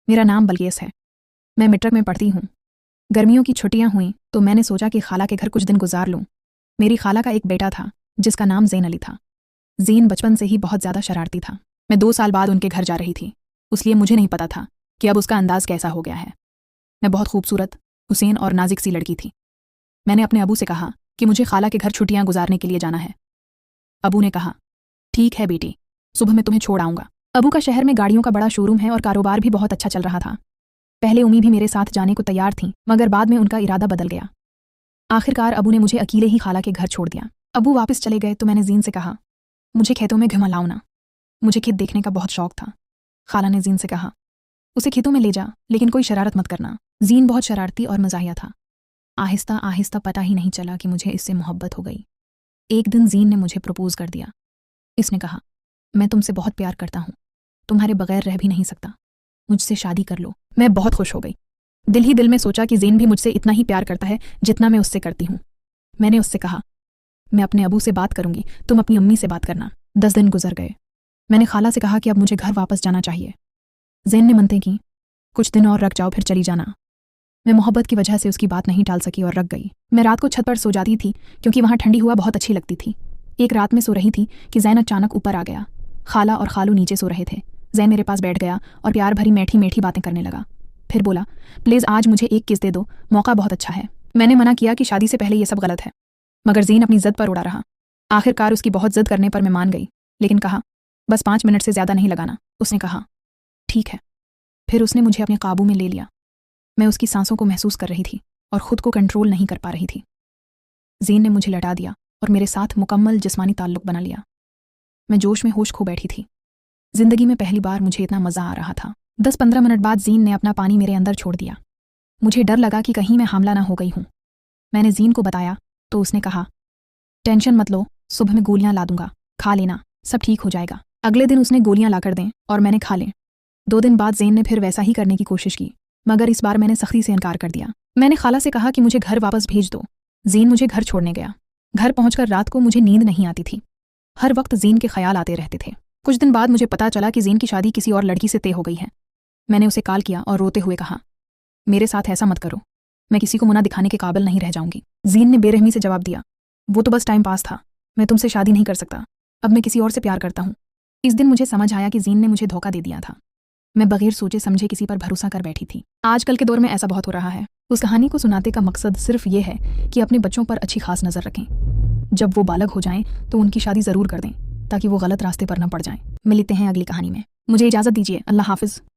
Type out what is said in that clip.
मेरा नाम बलकेस है। मैं मैट्रिक में पढ़ती हूँ। गर्मियों की छुट्टियां हुईं तो मैंने सोचा कि खाला के घर कुछ दिन गुजार लूँ। मेरी खाला का एक बेटा था जिसका नाम ज़ैन अली था। ज़ैन बचपन से ही बहुत ज़्यादा शरारती था। मैं 2 साल बाद उनके घर जा रही थी, इसलिए मुझे नहीं पता था कि अब उसका अंदाज़ कैसा हो गया है। मैं बहुत खूबसूरत, हुसैन और नाजिक सी लड़की थी। मैंने अपने अबू से कहा कि मुझे खाला के घर छुट्टियां गुजारने के लिए जाना है। अबू ने कहा, ठीक है बेटी, सुबह मैं तुम्हें छोड़ आऊँगा। अबू का शहर में गाड़ियों का बड़ा शोरूम है और कारोबार भी बहुत अच्छा चल रहा था। पहले उम्मी भी मेरे साथ जाने को तैयार थी, मगर बाद में उनका इरादा बदल गया। आखिरकार अबू ने मुझे अकेले ही खाला के घर छोड़ दिया। अबू वापस चले गए तो मैंने ज़ीन से कहा, मुझे खेतों में घुमा लाओ ना, मुझे खेत देखने का बहुत शौक था। खाला ने ज़ीन से कहा, उसे खेतों में ले जा, लेकिन कोई शरारत मत करना। ज़ीन बहुत शरारती और मज़ाहिया था। आहिस्ता आहिस्ता पता ही नहीं चला कि मुझे इससे मोहब्बत हो गई। एक दिन ज़ीन ने मुझे प्रपोज़ कर दिया। इसने कहा, मैं तुमसे बहुत प्यार करता हूँ, तुम्हारे बगैर रह भी नहीं सकता, मुझसे शादी कर लो। मैं बहुत खुश हो गई। दिल ही दिल में सोचा कि ज़ैन भी मुझसे इतना ही प्यार करता है जितना मैं उससे करती हूँ। मैंने उससे कहा, मैं अपने अबू से बात करूंगी, तुम अपनी अम्मी से बात करना। 10 दिन गुजर गए। मैंने खाला से कहा कि अब मुझे घर वापस जाना चाहिए। ज़ैन ने मनते की, कुछ दिन और रख जाओ फिर चली जाना। मैं मोहब्बत की वजह से उसकी बात नहीं टाल सकी और रख गई। मैं रात को छत पर सो जाती थी क्योंकि वहाँ ठंडी हवा बहुत अच्छी लगती थी। एक रात में सो रही थी कि ज़ैन अचानक ऊपर आ गया। खाला और खालू नीचे सो रहे थे। ज़ैन मेरे पास बैठ गया और प्यार भरी मीठी मीठी बातें करने लगा। फिर बोला, प्लीज़ आज मुझे एक किस दे दो, मौका बहुत अच्छा है। मैंने मना किया कि शादी से पहले ये सब गलत है, मगर ज़ैन अपनी ज़द पर उड़ा रहा। आखिरकार उसकी बहुत ज़द करने पर मैं मान गई, लेकिन कहा, बस 5 मिनट से ज़्यादा नहीं लगाना। उसने कहा, ठीक है। फिर उसने मुझे अपने काबू में ले लिया। मैं उसकी सांसों को महसूस कर रही थी और खुद को कंट्रोल नहीं कर पा रही थी। ज़ैन ने मुझे लटा दिया और मेरे साथ मुकम्मल जिस्मानी ताल्लुक बना लिया। मैं जोश में होश खो बैठी थी। जिंदगी में पहली बार मुझे इतना मज़ा आ रहा था। 10-15 मिनट बाद ज़ैन ने अपना पानी मेरे अंदर छोड़ दिया। मुझे डर लगा कि कहीं मैं हामला ना हो गई हूँ। मैंने ज़ैन को बताया तो उसने कहा, टेंशन मत लो, सुबह में गोलियां ला दूंगा, खा लेना, सब ठीक हो जाएगा। अगले दिन उसने गोलियां लाकर दें और मैंने खा लें। 2 दिन बाद ज़ैन ने फिर वैसा ही करने की कोशिश की, मगर इस बार मैंने सख्ती से इनकार कर दिया। मैंने खाला से कहा कि मुझे घर वापस भेज दो। ज़ैन मुझे घर छोड़ने गया। घर पहुंचकर रात को मुझे नींद नहीं आती थी। हर वक्त ज़ैन के ख्याल आते रहते थे। कुछ दिन बाद मुझे पता चला कि ज़ैन की शादी किसी और लड़की से तय हो गई है। मैंने उसे कॉल किया और रोते हुए कहा, मेरे साथ ऐसा मत करो, मैं किसी को मुना दिखाने के काबिल नहीं रह जाऊंगी। ज़ैन ने बेरहमी से जवाब दिया, वो तो बस टाइम पास था, मैं तुमसे शादी नहीं कर सकता, अब मैं किसी और से प्यार करता हूँ। इस दिन मुझे समझ आया कि ज़ैन ने मुझे धोखा दे दिया था। मैं बगैर सोचे समझे किसी पर भरोसा कर बैठी थी। आजकल के दौर में ऐसा बहुत हो रहा है। उस कहानी को सुनाते का मकसद सिर्फ ये है कि अपने बच्चों पर अच्छी खास नज़र रखें। जब वो बालग हो जाएं तो उनकी शादी ज़रूर कर दें ताकि वो गलत रास्ते पर न पड़ जाएं। मिलते हैं अगली कहानी में। मुझे इजाज़त दीजिए। अल्लाह हाफ़िज़।